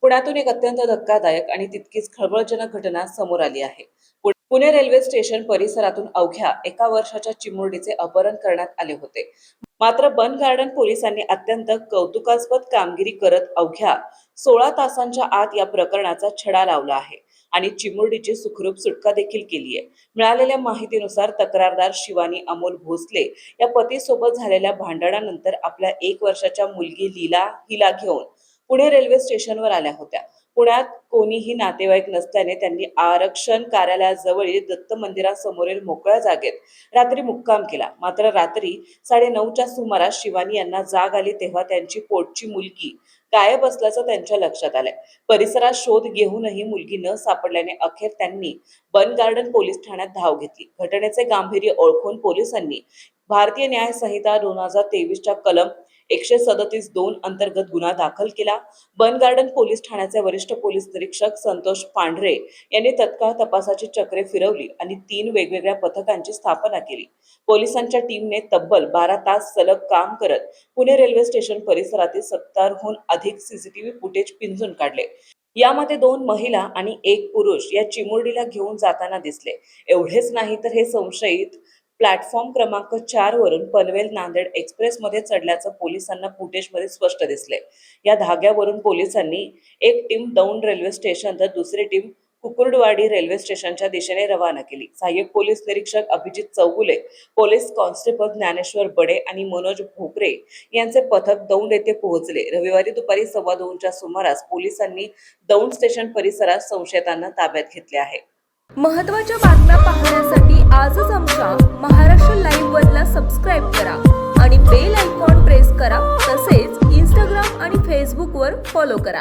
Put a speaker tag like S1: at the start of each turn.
S1: पुण्यातून एक अत्यंत धक्कादायक आणि तितकीच खळबळजनक घटना समोर आली आहे. पुणे रेल्वे स्टेशन परिसरातून अवघ्या एका वर्षाच्या चिमुरडीचे अपहरण करण्यात आले होते. मात्र बन गार्डन पोलिसांनी अत्यंत कौतुकास्पद कामगिरी करत अवघ्या 16 तासांच्या आत या प्रकरणाचा छडा लावला आहे आणि चिमुरडीची सुखरूप सुटका देखील केली आहे. मिळालेल्या माहितीनुसार तक्रारदार शिवानी अमोल भोसले या पतीसोबत झालेल्या भांडणानंतर आपल्या 1 वर्षाच्या मुलगी लीला हिला घेऊन पुणे रेल्वे स्टेशनवर आल्या होत्या. पुण्यात कोणीही नातेवाईक नसल्याने त्यांनी आरक्षण कार्यालयाजवळील दत्त मंदिरासमोरील मोकळ्या जागेत रात्री मुक्काम केला. मात्र रात्री 9:30च्या सुमारास शिवानी यांना जाग आली तेव्हा त्यांची पोटची मुलगी गायब असल्याचं त्यांच्या लक्षात आलंय. परिसरात शोध घेऊनही मुलगी न सापडल्याने अखेर त्यांनी बन गार्डन पोलीस ठाण्यात धाव घेतली. घटनेचे गांभीर्य ओळखून पोलिसांनी भारतीय न्याय संहिता 2023च्या कलम 137(2) अंतर्गत गुन्हा दाखल केला. बन गार्डन पोलीस ठाण्याचे वरिष्ठ पोलीस निरीक्षक संतोष पांढरे यांनी तत्काळ तपासाची चक्रे फिरवली आणि 3 वेगवेगळ्या पथकांची स्थापना केली. पोलिसांच्या टीमने तब्बल 12 तास सलग काम करत पुणे रेल्वे स्टेशन परिसरातील 70हून अधिक सीसीटीव्ही फुटेज पिंजून काढले. यामध्ये 2 महिला आणि 1 पुरुष या चिमुरडीला घेऊन जाताना दिसले. एवढेच नाही तर हे संशयित प्लॅटफॉर्म क्रमांक 4 वरून पनवेल नांदेड एक्सप्रेसमध्ये चढल्याचं पोलिसांना फुटेजमध्ये स्पष्ट दिसले. या धाग्यावरून पोलिसांनी एक टीम दौंड रेल्वे स्टेशन तर दुसरी टीम कुकुर्डवाडी रेल्वे स्टेशनच्या दिशेने रवाना केली. सहाय्यक पोलीस निरीक्षक अभिजित चौगुले, पोलीस कॉन्स्टेबल ज्ञानेश्वर बडे आणि मनोज भोकरे यांचे पथक दौंड येथे पोहोचले. रविवारी दुपारी 2:15च्या सुमारास पोलिसांनी दौंड स्टेशन परिसरात संशयितांना ताब्यात घेतले आहे.
S2: महत्त्वाच्या बातम्या पाहण्यासाठी आजच आमच्या महाराष्ट्र लाईव्हला सबस्क्राईब करा आणि बेल आयकॉन प्रेस करा. तसेच इंस्टाग्राम आणि फेसबुकवर फॉलो करा.